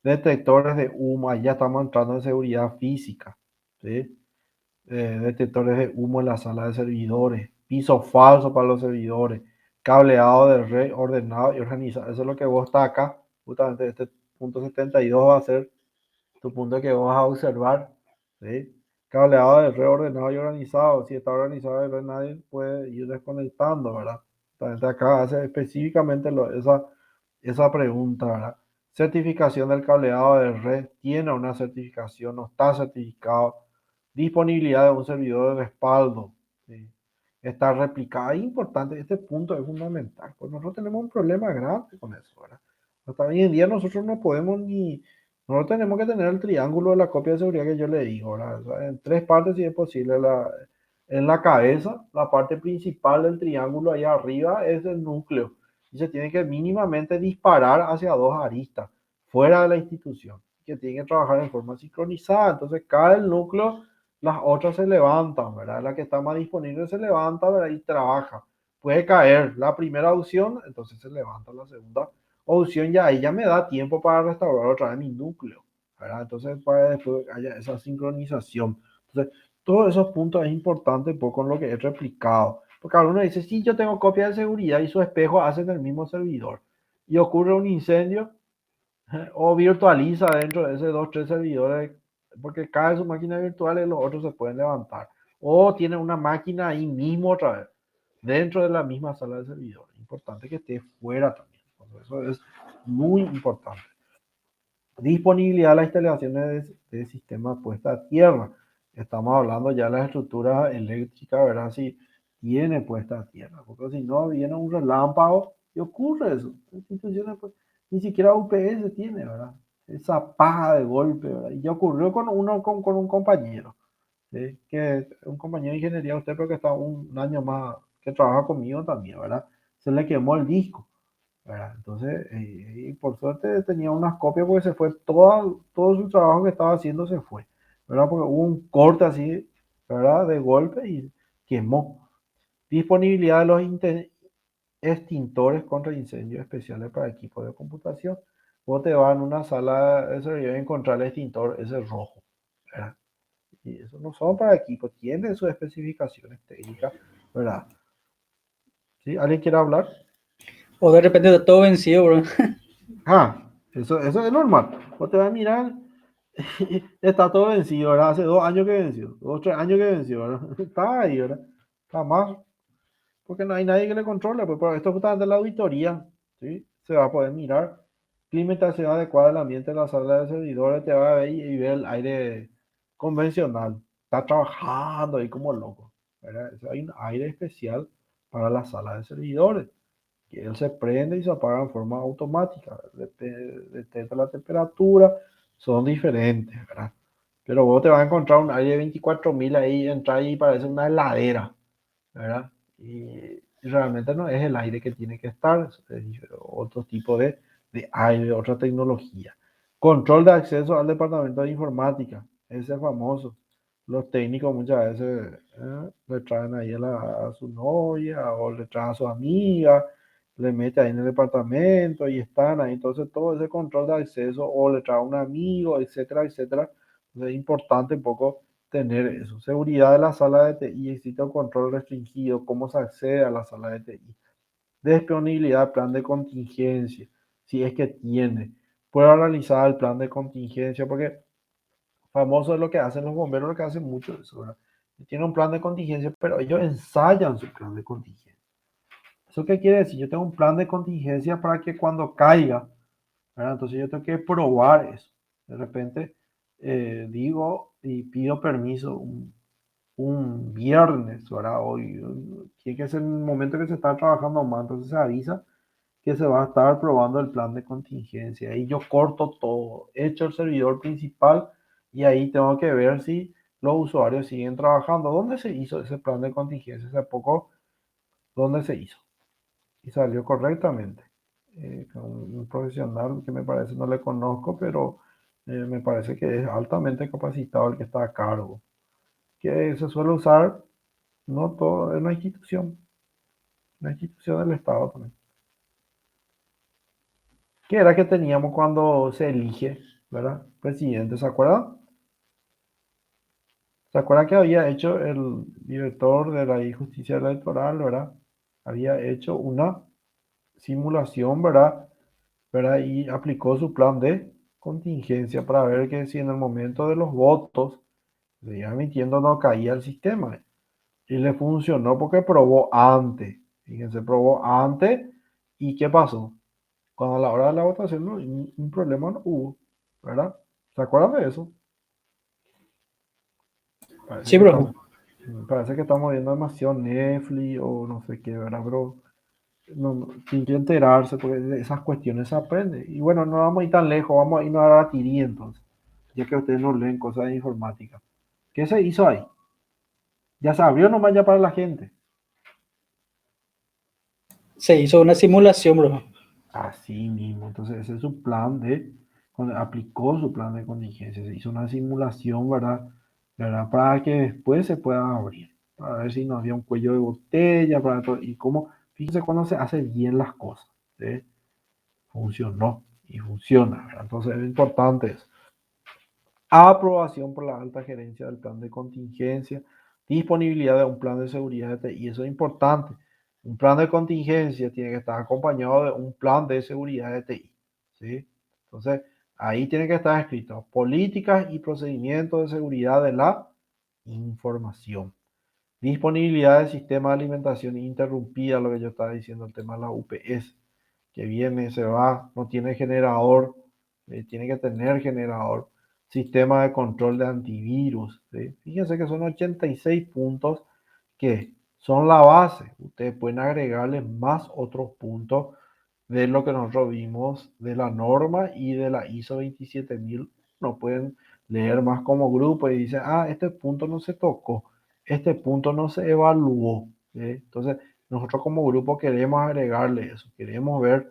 Detectores de humo, ahí ya estamos entrando en seguridad física. ¿Sí? Detectores de humo en la sala de servidores. Piso falso para los servidores. Cableado de red ordenado y organizado. Eso es lo que vos está acá. Justamente este punto 72 va a ser tu punto que vas a observar, ¿sí? Cableado de red ordenado y organizado. Si está organizado de red, nadie puede ir desconectando, ¿verdad? Entonces acá hace específicamente esa pregunta, ¿verdad? Certificación del cableado de red. ¿Tiene una certificación? ¿No está certificado? Disponibilidad de un servidor de respaldo. ¿Sí? Está replicado. Es importante, este punto es fundamental. Pues nosotros tenemos un problema grande con eso, ¿verdad? Hasta hoy en día nosotros no podemos ni no tenemos que tener el triángulo de la copia de seguridad que yo le digo, ¿verdad? O sea, en tres partes si es posible. En la cabeza, la parte principal del triángulo ahí arriba es el núcleo. Y se tiene que mínimamente disparar hacia dos aristas, fuera de la institución, que tiene que trabajar en forma sincronizada. Entonces cae el núcleo, las otras se levantan, ¿verdad? La que está más disponible se levanta, ¿verdad? Y trabaja. Puede caer la primera opción, entonces se levanta la segunda opción, ya ahí ya me da tiempo para restaurar otra vez mi núcleo, ¿verdad? Entonces, para después haya esa sincronización. Entonces, todos esos puntos es importante un poco en lo que es replicado. Porque alguno dice, sí, yo tengo copia de seguridad y su espejo hace en el mismo servidor. Y ocurre un incendio o virtualiza dentro de esos dos, tres servidores, porque cae su máquina virtual y los otros se pueden levantar. O tiene una máquina ahí mismo otra vez, dentro de la misma sala de servidores. importante que esté fuera también. Entonces, eso es muy importante. Disponibilidad de las instalaciones de sistema puesta a tierra. Estamos hablando ya de las estructuras eléctricas, ¿verdad? Si tiene puesta a tierra, porque si no viene un relámpago y ocurre eso. Instituciones, pues, ni siquiera UPS tiene, ¿verdad? Esa paja de golpe, ¿verdad? Y ya ocurrió con con un compañero, ¿sí? Que un compañero de ingeniería, usted creo que está un año más, que trabaja conmigo también, ¿verdad? Se le quemó el disco, ¿verdad? Entonces, y por suerte tenía unas copias porque se fue todo su trabajo que estaba haciendo se fue, ¿verdad? Porque hubo un corte así, ¿verdad? De golpe y quemó. Disponibilidad de los extintores contra incendios especiales para equipos de computación. Vos te vas en una sala de servidor y encontrar el extintor ese rojo, ¿verdad? Y eso no son para equipos, tienen sus especificaciones técnicas, ¿verdad? ¿Sí? ¿Alguien quiere hablar? O de repente está todo vencido, bro. Eso es normal. Vos te vas a mirar, está todo vencido, ¿verdad? Hace 2 años que venció, 2, 3 años que venció, ¿verdad? Está ahí, ¿verdad? Está más, porque no hay nadie que le controle, pues por esto es justamente la auditoría, ¿sí? Se va a poder mirar climatación adecuada del ambiente de la sala de servidores, te va a ver y ver el aire convencional. Está trabajando ahí como loco, ¿verdad? Hay un aire especial para la sala de servidores que él se prende y se apaga en forma automática, detecta la temperatura, son diferentes, ¿verdad? Pero vos te vas a encontrar un aire de 24.000 ahí, entra y parece una heladera, ¿verdad? Y realmente no es el aire que tiene que estar, es otro tipo de aire, otra tecnología. Control de acceso al departamento de informática, ese es famoso. Los técnicos muchas veces le traen ahí a su novia o le traen a su amiga, le mete ahí en el departamento y están ahí. Entonces todo ese control de acceso o le trae a un amigo, etcétera, etcétera. Entonces es importante un poco tener eso. Seguridad de la sala de TI, existe un control restringido, cómo se accede a la sala de TI. Disponibilidad, plan de contingencia, si es que tiene. Puede realizar el plan de contingencia, porque famoso es lo que hacen los bomberos, lo que hacen mucho de eso, ¿verdad? Tienen un plan de contingencia, pero ellos ensayan su plan de contingencia. ¿Eso qué quiere decir? Yo tengo un plan de contingencia para que cuando caiga, ¿verdad? Entonces yo tengo que probar eso. De repente digo y pido permiso un viernes, ¿verdad? Hoy tiene que ser el momento que se está trabajando más, entonces se avisa que se va a estar probando el plan de contingencia. Ahí yo corto todo, echo el servidor principal y ahí tengo que ver si los usuarios siguen trabajando. ¿Dónde se hizo ese plan de contingencia? Hace poco, ¿dónde se hizo? Y salió correctamente. Con un profesional que me parece, no le conozco, pero me parece que es altamente capacitado el que está a cargo. Que se suele usar, no todo, en una institución del Estado también. ¿Qué era que teníamos cuando se elige, ¿verdad? Presidente, ¿se acuerdan? ¿Se acuerdan que había hecho el director de la justicia electoral, ¿verdad? Había hecho una simulación, ¿verdad? ¿Verdad? Y aplicó su plan de contingencia para ver que si en el momento de los votos se iba emitiendo no caía el sistema. Y le funcionó porque probó antes. Fíjense, probó antes. ¿Y qué pasó? Cuando a la hora de la votación no, un problema no hubo, ¿verdad? ¿Se acuerdan de eso? Parece Sí, que bro. estamos, parece que estamos viendo demasiado Netflix o no sé qué, ¿verdad? Pero tienen que enterarse porque de esas cuestiones se aprende. Y bueno, no vamos a ir tan lejos, vamos a irnos a la TIRI entonces, ya que ustedes no leen cosas de informática. ¿Qué se hizo ahí? Ya se abrió nomás ya para la gente. Se hizo una simulación, bro. Así mismo, entonces ese es su plan cuando aplicó su plan de contingencia, se hizo una simulación, ¿verdad? ¿Verdad? Para que después se pueda abrir, para ver si no había un cuello de botella, para todo, y cómo, fíjense cuando se hace bien las cosas, ¿sí? Funcionó y funciona, ¿verdad? Entonces es importante eso. Aprobación por la alta gerencia del plan de contingencia, disponibilidad de un plan de seguridad, y eso es importante. Un plan de contingencia tiene que estar acompañado de un plan de seguridad de TI, ¿sí? Entonces, ahí tiene que estar escrito políticas y procedimientos de seguridad de la información. Disponibilidad del sistema de alimentación interrumpida, lo que yo estaba diciendo, el tema de la UPS, que viene, se va, no tiene generador, tiene que tener generador. Sistema de control de antivirus, ¿sí? Fíjense que son 86 puntos que son la base. Ustedes pueden agregarle más otros puntos de lo que nosotros vimos de la norma y de la ISO 27000. No pueden leer más como grupo y dicen, ah, este punto no se tocó, este punto no se evaluó, ¿sí? Entonces, nosotros como grupo queremos agregarle eso, queremos ver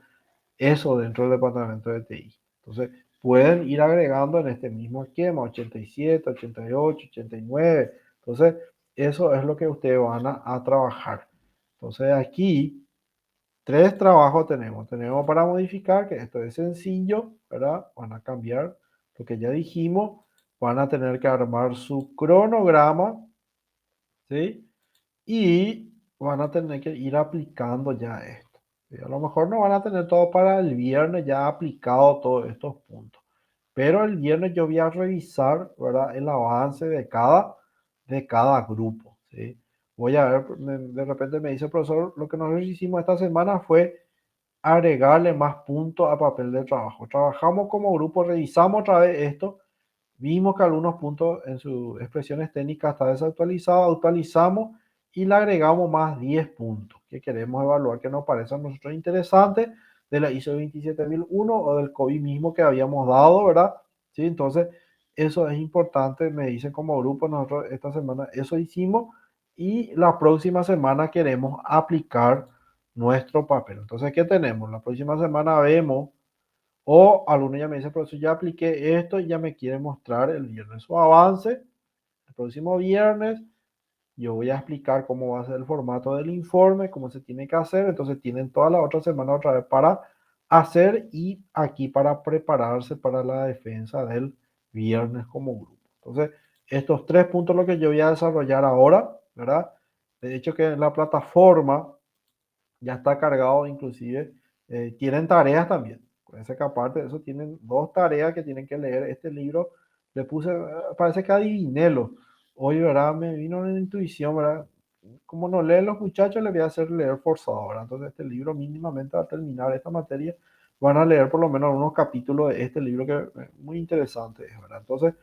eso dentro del departamento de TI. Entonces, pueden ir agregando en este mismo esquema, 87, 88, 89. Entonces, eso es lo que ustedes van a trabajar. Entonces, aquí, tres trabajos tenemos. Tenemos para modificar, que esto es sencillo, ¿verdad? Van a cambiar lo que ya dijimos. Van a tener que armar su cronograma, ¿sí? Y van a tener que ir aplicando ya esto. ¿Sí? A lo mejor no van a tener todo para el viernes ya aplicado todos estos puntos. Pero el viernes yo voy a revisar, ¿verdad? El avance de cada grupo, ¿sí? Voy a ver, de repente me dice el profesor, lo que nosotros hicimos esta semana fue agregarle más puntos a papel de trabajo. Trabajamos como grupo, revisamos otra vez esto, vimos que algunos puntos en sus expresiones técnicas está desactualizado, actualizamos y le agregamos más 10 puntos que queremos evaluar que nos parece a nosotros interesantes de la ISO 27001 o del COVID mismo que habíamos dado, ¿verdad? Sí, entonces eso es importante, me dicen como grupo, nosotros esta semana eso hicimos y la próxima semana queremos aplicar nuestro papel. Entonces, ¿qué tenemos? La próxima semana vemos o alguno ya me dice, profesor, ya apliqué esto y ya me quiere mostrar el viernes su avance. El próximo viernes yo voy a explicar cómo va a ser el formato del informe, cómo se tiene que hacer. Entonces tienen toda la otra semana otra vez para hacer y aquí para prepararse para la defensa del viernes como grupo. Entonces, estos tres puntos lo que yo voy a desarrollar ahora, ¿verdad? De hecho que en la plataforma ya está cargado, inclusive tienen tareas también. Acuérdense que aparte de eso tienen dos tareas que tienen que leer este libro. Le puse, parece que adivinélo. Hoy, ¿verdad? Me vino una intuición, ¿verdad? Como no leen los muchachos, les voy a hacer leer forzado, ¿verdad? Entonces este libro mínimamente va a terminar esta materia. Van a leer por lo menos unos capítulos de este libro que es muy interesante, ¿verdad? Entonces,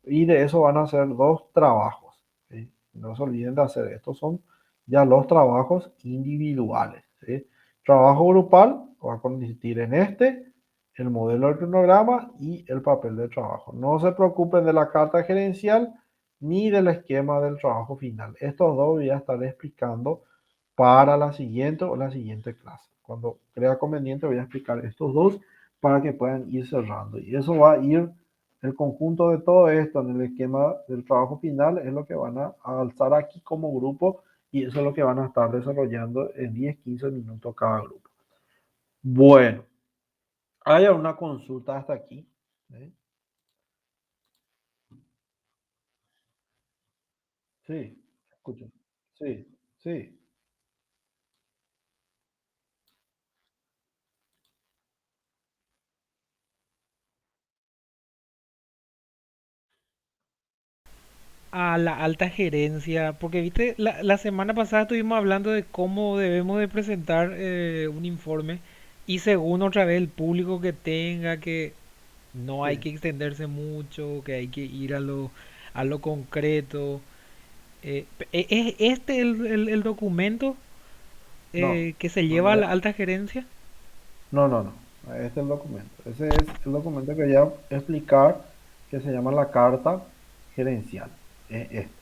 y de eso van a hacer dos trabajos, ¿sí? No se olviden de hacer. Estos son ya los trabajos individuales, ¿sí? Trabajo grupal va a consistir en el modelo del cronograma y el papel de trabajo. No se preocupen de la carta gerencial ni del esquema del trabajo final. Estos dos voy a estar explicando para la siguiente o la siguiente clase. Cuando crea conveniente voy a explicar estos dos para que puedan ir cerrando. Y eso va a ir, el conjunto de todo esto en el esquema del trabajo final es lo que van a alzar aquí como grupo y eso es lo que van a estar desarrollando en 10-15 minutos cada grupo. Bueno, hay una consulta hasta aquí. ¿Eh? Sí, escuchen. Sí, sí. A la alta gerencia, porque viste, la semana pasada estuvimos hablando de cómo debemos de presentar un informe y según otra vez el público que tenga, que no hay Sí. que extenderse mucho, que hay que ir a lo concreto. ¿Es este el documento No, que se no, lleva a la alta gerencia? no, no, no. Este es el documento. Ese es el documento que voy a explicar que se llama la carta gerencial. Es este,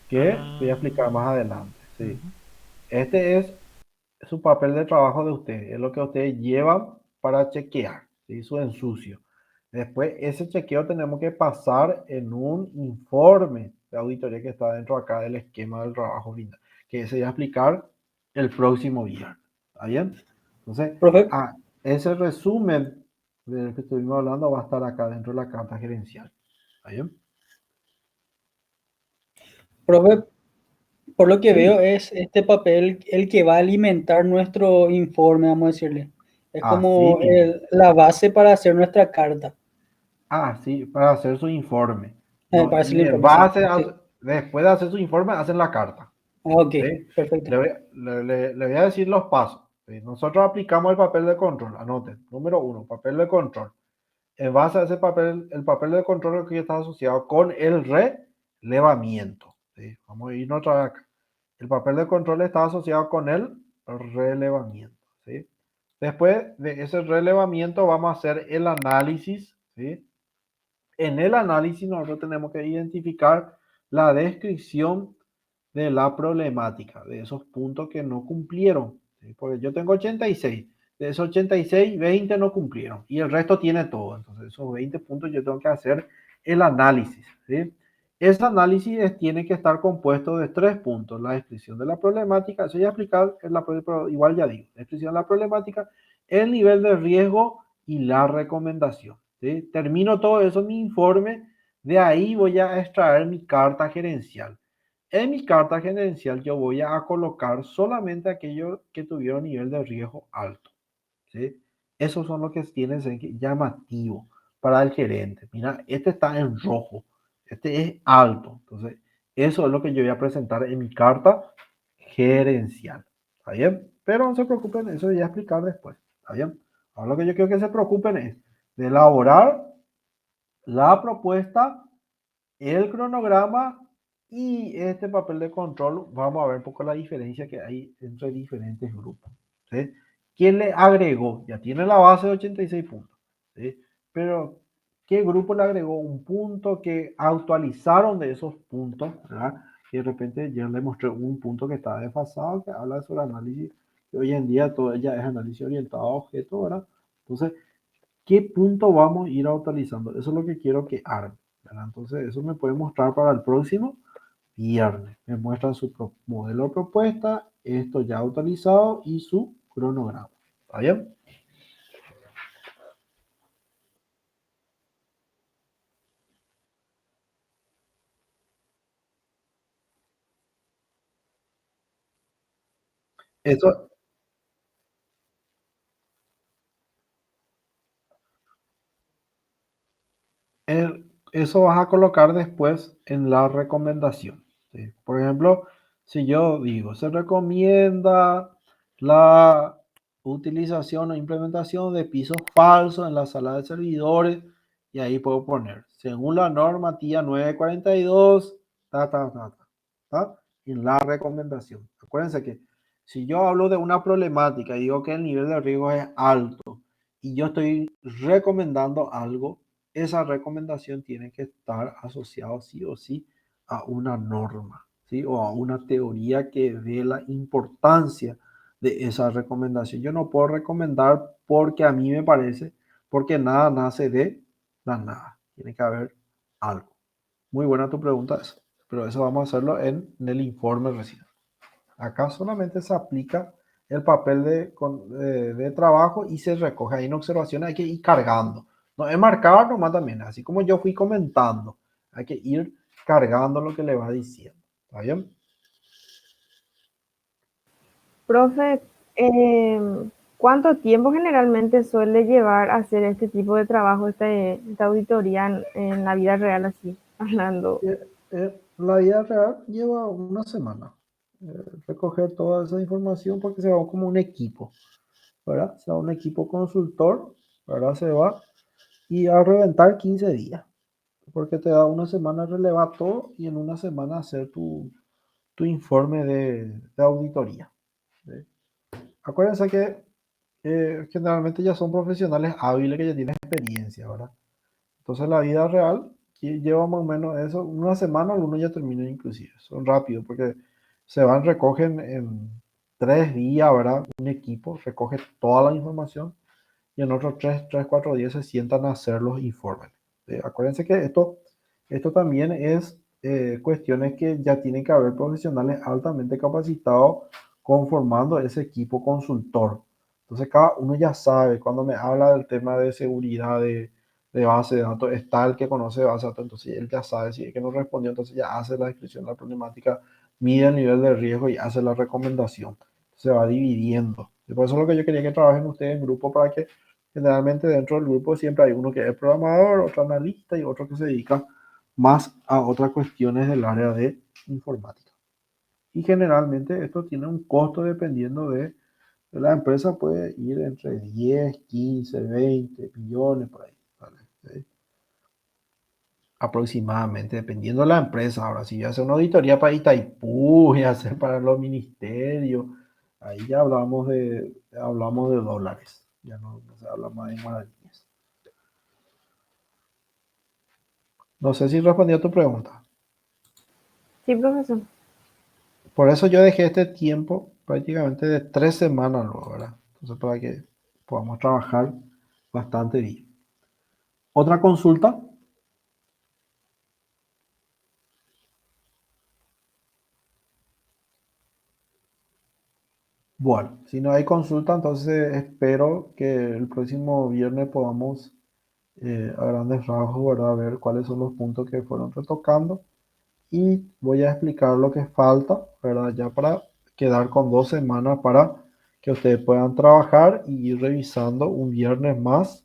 que voy a explicar Ah, más adelante. Sí. ujú. Este es su papel de trabajo de ustedes, es lo que ustedes llevan para chequear, ¿sí? Su ensucio. Después, ese chequeo tenemos que pasar en un informe de auditoría que está dentro acá del esquema del trabajo final, que se va a explicar el próximo viernes. ¿Está bien? Entonces, Profe, ese resumen del que estuvimos hablando va a estar acá dentro de la carta gerencial. ¿Está bien? profe, por lo que veo Sí, es este papel el que va a alimentar nuestro informe, vamos a decirle. Es así como mismo. la base para hacer nuestra carta, Sí, para hacer su informe. No, para hacer y el en informe, sí, base sí. después de hacer su informe, hacen la carta. Ok, ¿Sí? perfecto. Le voy a decir los pasos. ¿Sí? Nosotros aplicamos el papel de control. Anoten. Número uno, papel de control. En base a ese papel, el papel de control que está asociado con el relevamiento. ¿Sí? Vamos a irnos otra vez acá. El papel de control está asociado con el relevamiento. ¿Sí? Después de ese relevamiento vamos a hacer el análisis. ¿Sí? En el análisis nosotros tenemos que identificar la descripción de la problemática, de esos puntos que no cumplieron. ¿Sí? Porque yo tengo 86, de esos 86, 20 no cumplieron y el resto tiene todo. Entonces, esos 20 puntos yo tengo que hacer el análisis. ¿Sí? Ese análisis tiene que estar compuesto de 3 puntos: la descripción de la problemática, eso ya explicar, pero igual ya digo, descripción de la problemática, el nivel de riesgo y la recomendación. ¿Sí? Termino todo eso en mi informe, de ahí voy a extraer mi carta gerencial. En mi carta gerencial yo voy a colocar solamente aquellos que tuvieron nivel de riesgo alto. ¿Sí? Esos son los que tienen llamativo para el gerente. Mira, este está en rojo, este es alto. Entonces, eso es lo que yo voy a presentar en mi carta gerencial. ¿Está bien? Pero no se preocupen, eso voy a explicar después. ¿Está bien? Ahora lo que yo quiero que se preocupen es de elaborar la propuesta, el cronograma y este papel de control. Vamos a ver un poco la diferencia que hay entre diferentes grupos. ¿Sí? ¿Quién le agregó? Ya tiene la base de 86 puntos. ¿Sí? Pero, ¿qué grupo le agregó un punto que actualizaron de esos puntos? ¿Verdad? Y de repente yo le mostré un punto que está desfasado, que habla sobre análisis, que hoy en día todo ya es análisis orientado a objetos, ¿verdad? Entonces, ¿qué punto vamos a ir actualizando? Eso es lo que quiero que hagan, ¿verdad? Entonces, eso me puede mostrar para el próximo viernes. Me muestran su modelo de propuesta, esto ya actualizado y su cronograma. ¿Está bien? Eso, eso vas a colocar después en la recomendación. ¿Sí? Por ejemplo, si yo digo, se recomienda la utilización o implementación de pisos falsos en la sala de servidores, y ahí puedo poner, según la normativa 942, ta, en la recomendación. Acuérdense que si yo hablo de una problemática y digo que el nivel de riesgo es alto y yo estoy recomendando algo, esa recomendación tiene que estar asociada sí o sí a una norma, ¿sí? O a una teoría que dé la importancia de esa recomendación. Yo no puedo recomendar porque a mí me parece, porque nada nace de la nada. Tiene que haber algo. Muy buena tu pregunta eso, pero eso vamos a hacerlo en el informe recién. Acá solamente se aplica el papel de trabajo y se recoge. Ahí en observaciones hay que ir cargando. No es marcar nomás también, así como yo fui comentando. Hay que ir cargando lo que le va diciendo. ¿Está bien? Profe, ¿cuánto tiempo generalmente suele llevar a hacer este tipo de trabajo, esta auditoría en la vida real, así, hablando? La vida real lleva una semana. Recoger toda esa información porque se va como un equipo, ¿verdad? Se va un equipo consultor, ¿verdad? Se va y a reventar 15 días. Porque te da una semana relevar todo y en una semana hacer tu informe de auditoría. ¿Sí? Acuérdense que generalmente ya son profesionales hábiles que ya tienen experiencia, ¿verdad? Entonces la vida real que lleva más o menos eso, una semana, algunos ya terminan inclusive, son rápidos porque se van, recogen en 3 días, ¿verdad? Un equipo recoge toda la información y en otros 4 días se sientan a hacer los informes. Acuérdense que esto también es cuestiones que ya tienen que haber profesionales altamente capacitados conformando ese equipo consultor. Entonces cada uno ya sabe, cuando me habla del tema de seguridad de base de datos, está el que conoce base de datos, entonces él ya sabe, si es que no respondió, entonces ya hace la descripción de la problemática, mide el nivel de riesgo y hace la recomendación. Se va dividiendo. Y por eso es lo que yo quería que trabajen ustedes en grupo, para que generalmente dentro del grupo siempre hay uno que es programador, otro analista y otro que se dedica más a otras cuestiones del área de informática. Y generalmente esto tiene un costo dependiendo de la empresa, puede ir entre 10, 15, 20 millones por ahí, ¿vale? ¿Sí? Aproximadamente, dependiendo de la empresa. Ahora, si voy a hacer una auditoría para Itaipú, voy a hacer para los ministerios, ahí ya hablamos de dólares, ya no se habla más de guaraníes. No sé si respondí a tu pregunta. Sí, profesor. Por eso yo dejé este tiempo prácticamente de 3 semanas luego, ¿verdad? Entonces, para que podamos trabajar bastante bien. ¿Otra consulta? Bueno, si no hay consulta, entonces espero que el próximo viernes podamos a grandes rasgos, ¿verdad? Ver cuáles son los puntos que fueron retocando y voy a explicar lo que falta, ¿verdad? Ya para quedar con 2 semanas para que ustedes puedan trabajar y ir revisando un viernes más,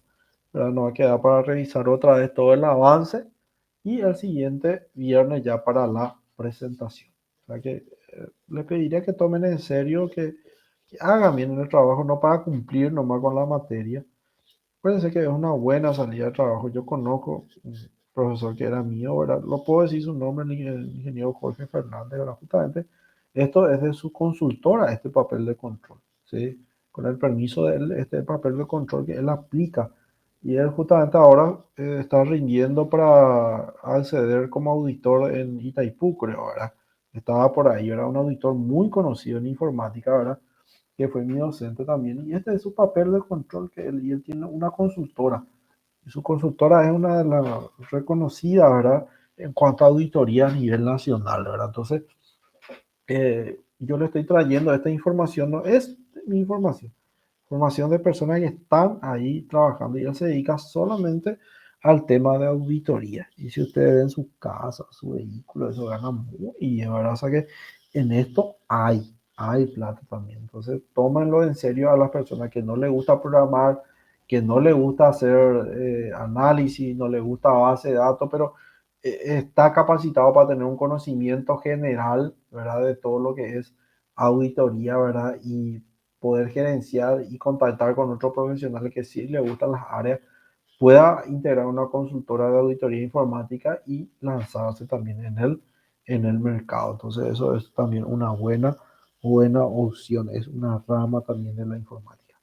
¿verdad? Nos va a quedar para revisar otra vez todo el avance y el siguiente viernes ya para la presentación. O sea que les pediría que tomen en serio, que hagan bien el trabajo, no para cumplir nomás con la materia. Acuérdense que es una buena salida de trabajo. Yo conozco un profesor que era mío, ¿verdad? Lo puedo decir su nombre, el ingeniero Jorge Fernández, ¿verdad? Justamente esto es de su consultora, este papel de control, ¿sí? Con el permiso de él, este papel de control que él aplica. Y él justamente ahora está rindiendo para acceder como auditor en Itaipú, creo, ¿verdad? Estaba por ahí, era un auditor muy conocido en informática, ¿verdad? Que fue mi docente también, y este es su papel de control y él tiene una consultora, y su consultora es una de las reconocidas, ¿verdad? En cuanto a auditoría a nivel nacional, ¿verdad? Entonces, yo le estoy trayendo esta información, no es mi información, información de personas que están ahí trabajando y él se dedica solamente al tema de auditoría. Y si ustedes ven su casa, su vehículo, eso gana muy bien, ¿verdad? O sea que en esto hay plata también. Entonces, tómenlo en serio a las personas que no les gusta programar, que no les gusta hacer análisis, no les gusta base de datos, pero está capacitado para tener un conocimiento general, ¿verdad? De todo lo que es auditoría, ¿verdad? Y poder gerenciar y contactar con otros profesionales que sí le gustan las áreas, pueda integrar una consultora de auditoría informática y lanzarse también en el mercado. Entonces eso es también una buena opción, es una rama también de la informática.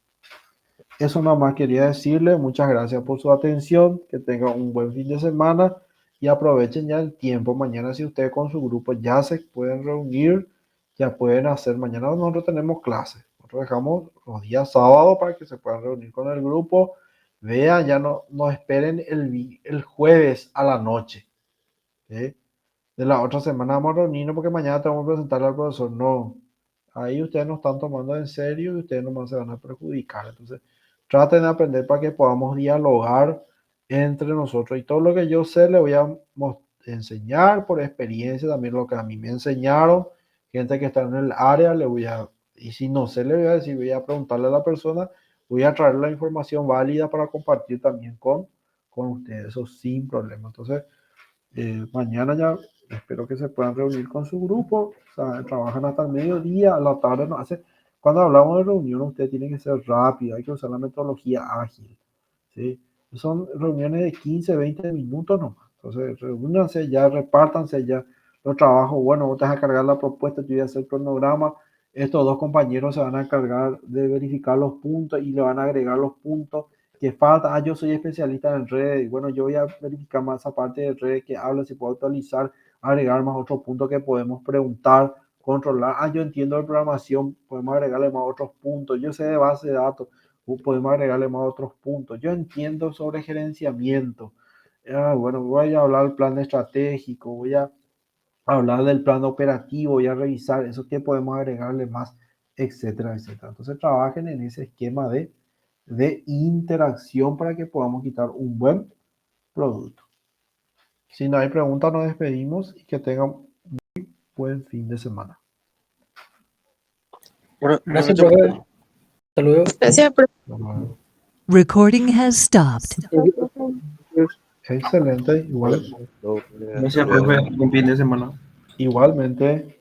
Eso nada más quería decirle, muchas gracias por su atención, que tengan un buen fin de semana y aprovechen ya el tiempo. Mañana si ustedes con su grupo ya se pueden reunir, ya pueden hacer, mañana nosotros tenemos clases, nosotros dejamos los días sábados para que se puedan reunir con el grupo, vean, ya no esperen el jueves a la noche, ¿sí? De la otra semana vamos a reunirnos porque mañana tenemos que presentarle al profesor, no, ahí ustedes no están tomando en serio y ustedes nomás se van a perjudicar. Entonces, traten de aprender para que podamos dialogar entre nosotros. Y todo lo que yo sé le voy a enseñar por experiencia, también lo que a mí me enseñaron. Gente que está en el área, y si no sé, le voy a decir, voy a preguntarle a la persona, voy a traer la información válida para compartir también con ustedes, eso sin problema. Entonces, mañana ya espero que se puedan reunir con su grupo, o sea, trabajan hasta el mediodía, a la tarde no hace. Cuando hablamos de reunión, usted tiene que ser rápido, hay que usar la metodología ágil, ¿sí? Son reuniones de 15, 20 minutos nomás. Entonces, reúnanse ya, repártanse ya los trabajos. Bueno, vos te vas a cargar la propuesta, yo voy a hacer el cronograma. Estos dos compañeros se van a encargar de verificar los puntos y le van a agregar los puntos que falta. Yo soy especialista en redes. Bueno, yo voy a verificar más esa parte de redes que habla, si puedo actualizar, agregar más otros puntos que podemos preguntar, controlar. Yo entiendo de programación, podemos agregarle más otros puntos. Yo sé de base de datos, podemos agregarle más otros puntos. Yo entiendo sobre gerenciamiento. Bueno, voy a hablar del plan estratégico, voy a hablar del plan operativo, voy a revisar eso que podemos agregarle más, etcétera, etcétera. Entonces trabajen en ese esquema de interacción para que podamos quitar un buen producto. Si no hay preguntas, nos despedimos y que tengan un buen fin de semana. Gracias, profe. Hasta luego. Gracias, profe. Recording has stopped. Chao, profe. Excelente, Gracias, profe. Buen fin de semana. igualmente.